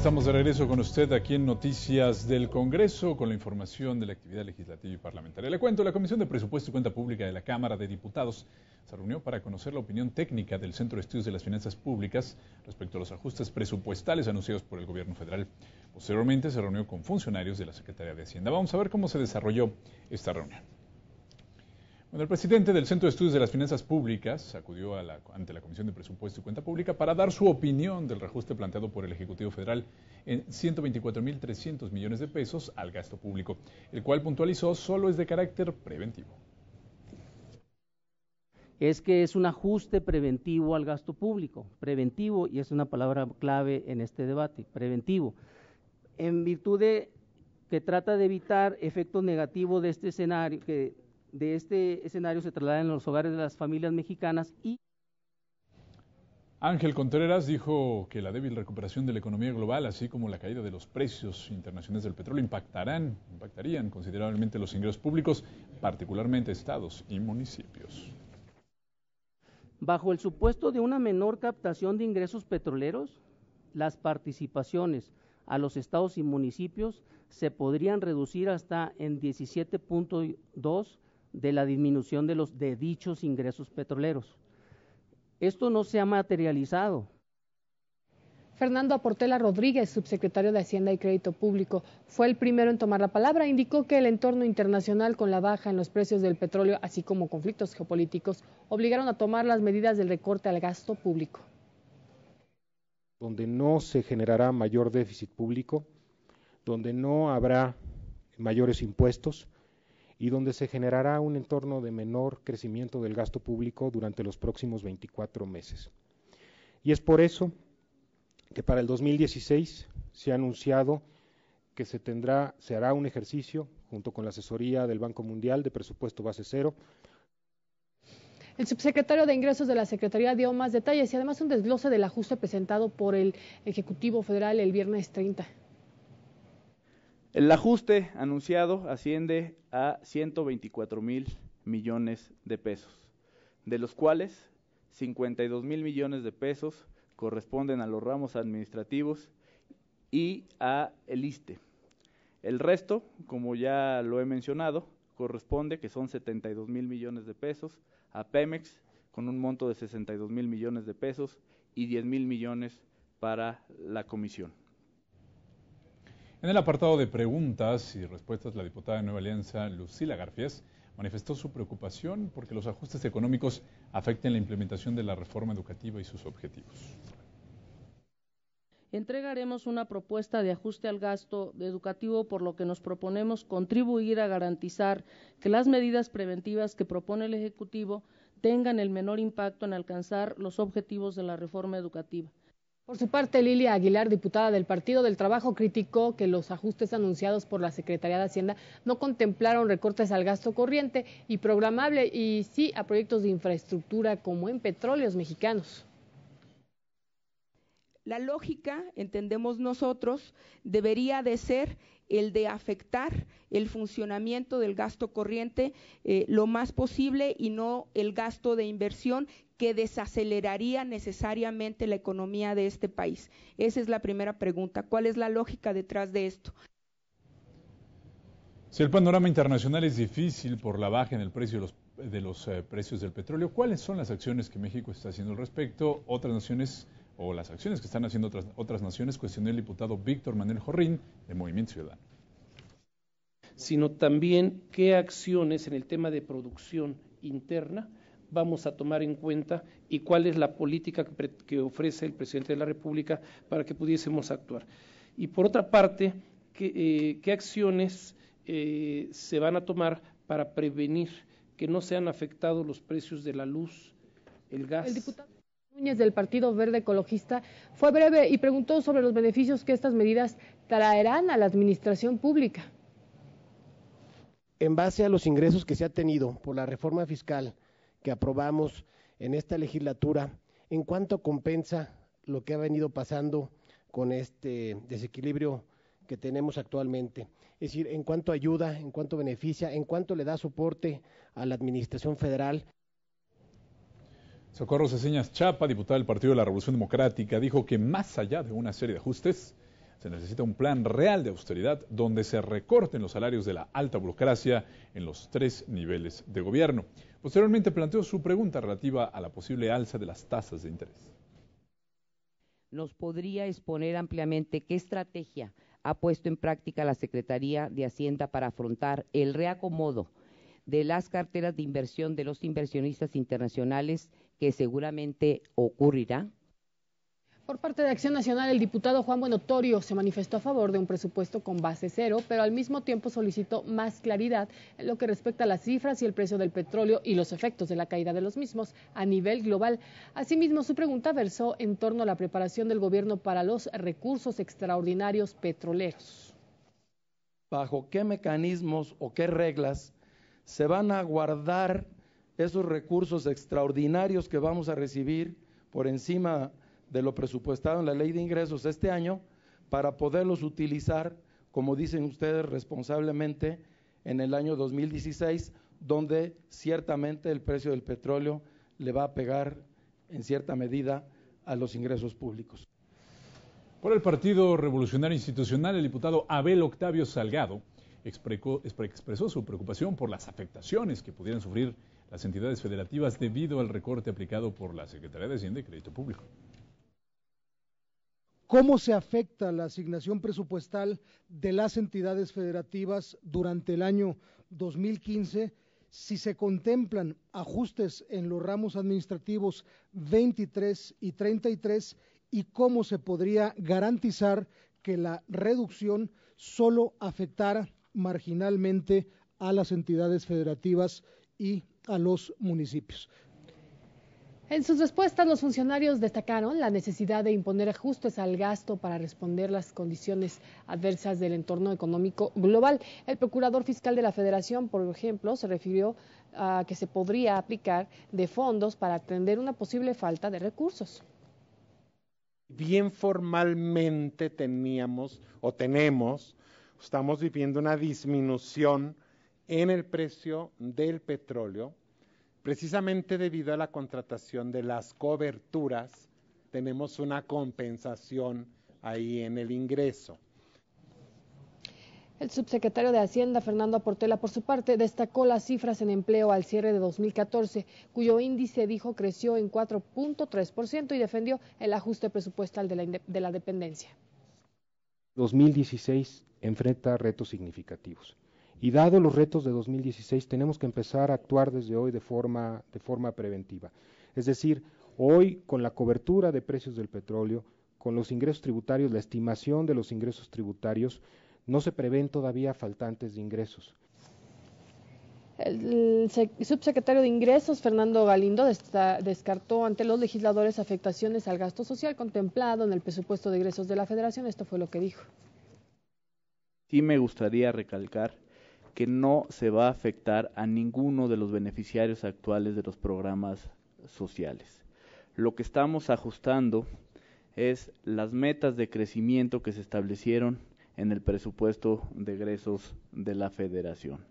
Estamos de regreso con usted aquí en Noticias del Congreso con la información de la actividad legislativa y parlamentaria. Le cuento, la Comisión de Presupuesto y Cuenta Pública de la Cámara de Diputados se reunió para conocer la opinión técnica del Centro de Estudios de las Finanzas Públicas respecto a los ajustes presupuestales anunciados por el Gobierno federal. Posteriormente se reunió con funcionarios de la Secretaría de Hacienda. Vamos a ver cómo se desarrolló esta reunión. Bueno, el presidente del Centro de Estudios de las Finanzas Públicas acudió ante la Comisión de Presupuesto y Cuenta Pública para dar su opinión del reajuste planteado por el Ejecutivo Federal en 124.300 millones de pesos al gasto público, el cual puntualizó solo es de carácter preventivo. Es que es un ajuste preventivo al gasto público, preventivo, y es una palabra clave en este debate, preventivo, en virtud de que trata de evitar efectos negativos de este escenario, que de este escenario se trasladan en los hogares de las familias mexicanas. Y Ángel Contreras dijo que la débil recuperación de la economía global, así como la caída de los precios internacionales del petróleo, impactarían considerablemente los ingresos públicos, particularmente estados y municipios. Bajo el supuesto de una menor captación de ingresos petroleros, las participaciones a los estados y municipios se podrían reducir hasta en 17.2 de la disminución de dichos ingresos petroleros. Esto no se ha materializado. Fernando Aportela Rodríguez, subsecretario de Hacienda y Crédito Público, fue el primero en tomar la palabra. Indicó que el entorno internacional con la baja en los precios del petróleo, así como conflictos geopolíticos, obligaron a tomar las medidas del recorte al gasto público. Donde no se generará mayor déficit público, donde no habrá mayores impuestos y donde se generará un entorno de menor crecimiento del gasto público durante los próximos 24 meses. Y es por eso que para el 2016 se ha anunciado que se hará un ejercicio junto con la asesoría del Banco Mundial de presupuesto base cero. El subsecretario de Ingresos de la Secretaría dio más detalles y además un desglose del ajuste presentado por el Ejecutivo Federal el viernes 30. El ajuste anunciado asciende a 124,000 millones de pesos, de los cuales 52,000 millones de pesos corresponden a los ramos administrativos y a el ISSSTE. El resto, como ya lo he mencionado, corresponde, que son 72,000 millones de pesos, a Pemex, con un monto de 62,000 millones de pesos y 10,000 millones para la comisión. En el apartado de preguntas y respuestas, la diputada de Nueva Alianza, Lucila Garfias, manifestó su preocupación porque los ajustes económicos afecten la implementación de la reforma educativa y sus objetivos. Entregaremos una propuesta de ajuste al gasto educativo, por lo que nos proponemos contribuir a garantizar que las medidas preventivas que propone el Ejecutivo tengan el menor impacto en alcanzar los objetivos de la reforma educativa. Por su parte, Lilia Aguilar, diputada del Partido del Trabajo, criticó que los ajustes anunciados por la Secretaría de Hacienda no contemplaron recortes al gasto corriente y programable, y sí a proyectos de infraestructura como en Petróleos Mexicanos. La lógica, entendemos nosotros, debería de ser el de afectar el funcionamiento del gasto corriente lo más posible y no el gasto de inversión que desaceleraría necesariamente la economía de este país. Esa es la primera pregunta. ¿Cuál es la lógica detrás de esto? Si el panorama internacional es difícil por la baja en el precio de los precios del petróleo, ¿cuáles son las acciones que México está haciendo al respecto? Otras naciones o las acciones que están haciendo otras naciones, cuestionó el diputado Víctor Manuel Jorrín, de Movimiento Ciudadano. Sino también qué acciones en el tema de producción interna vamos a tomar en cuenta y cuál es la política que ofrece el presidente de la República para que pudiésemos actuar. Y por otra parte, qué acciones se van a tomar para prevenir que no sean afectados los precios de la luz, el gas. El diputado Núñez del Partido Verde Ecologista fue breve y preguntó sobre los beneficios que estas medidas traerán a la administración pública. En base a los ingresos que se ha tenido por la reforma fiscal que aprobamos en esta legislatura, ¿en cuánto compensa lo que ha venido pasando con este desequilibrio que tenemos actualmente? Es decir, ¿en cuánto ayuda, en cuánto beneficia, en cuánto le da soporte a la administración federal? Socorro Ceseñas Chapa, diputada del Partido de la Revolución Democrática, dijo que más allá de una serie de ajustes, Se necesita un plan real de austeridad donde se recorten los salarios de la alta burocracia en los 3 niveles de gobierno. Posteriormente planteó su pregunta relativa a la posible alza de las tasas de interés. ¿Nos podría exponer ampliamente qué estrategia ha puesto en práctica la Secretaría de Hacienda para afrontar el reacomodo de las carteras de inversión de los inversionistas internacionales que seguramente ocurrirá? Por parte de Acción Nacional, el diputado Juan Buenotorio se manifestó a favor de un presupuesto con base cero, pero al mismo tiempo solicitó más claridad en lo que respecta a las cifras y el precio del petróleo y los efectos de la caída de los mismos a nivel global. Asimismo, su pregunta versó en torno a la preparación del gobierno para los recursos extraordinarios petroleros. ¿Bajo qué mecanismos o qué reglas se van a guardar esos recursos extraordinarios que vamos a recibir por encima de lo presupuestado en la Ley de Ingresos este año para poderlos utilizar, como dicen ustedes responsablemente, en el año 2016, donde ciertamente el precio del petróleo le va a pegar en cierta medida a los ingresos públicos? Por el Partido Revolucionario Institucional, el diputado Abel Octavio Salgado expresó su preocupación por las afectaciones que pudieran sufrir las entidades federativas debido al recorte aplicado por la Secretaría de Hacienda y Crédito Público. ¿Cómo se afecta la asignación presupuestal de las entidades federativas durante el año 2015 si se contemplan ajustes en los ramos administrativos 23 y 33 y cómo se podría garantizar que la reducción solo afectara marginalmente a las entidades federativas y a los municipios? En sus respuestas, los funcionarios destacaron la necesidad de imponer ajustes al gasto para responder las condiciones adversas del entorno económico global. El procurador fiscal de la Federación, por ejemplo, se refirió a que se podría aplicar de fondos para atender una posible falta de recursos. Bien formalmente estamos viviendo una disminución en el precio del petróleo. Precisamente debido a la contratación de las coberturas, tenemos una compensación ahí en el ingreso. El subsecretario de Hacienda, Fernando Portela, por su parte, destacó las cifras en empleo al cierre de 2014, cuyo índice, dijo, creció en 4.3% y defendió el ajuste presupuestal de la dependencia. 2016 enfrenta retos significativos. Y dado los retos de 2016, tenemos que empezar a actuar desde hoy de forma preventiva. Es decir, hoy con la cobertura de precios del petróleo, con los ingresos tributarios, la estimación de los ingresos tributarios, no se prevén todavía faltantes de ingresos. El subsecretario de Ingresos, Fernando Galindo, descartó ante los legisladores afectaciones al gasto social contemplado en el presupuesto de egresos de la Federación. Esto fue lo que dijo. Sí me gustaría recalcar que no se va a afectar a ninguno de los beneficiarios actuales de los programas sociales. Lo que estamos ajustando es las metas de crecimiento que se establecieron en el presupuesto de egresos de la Federación.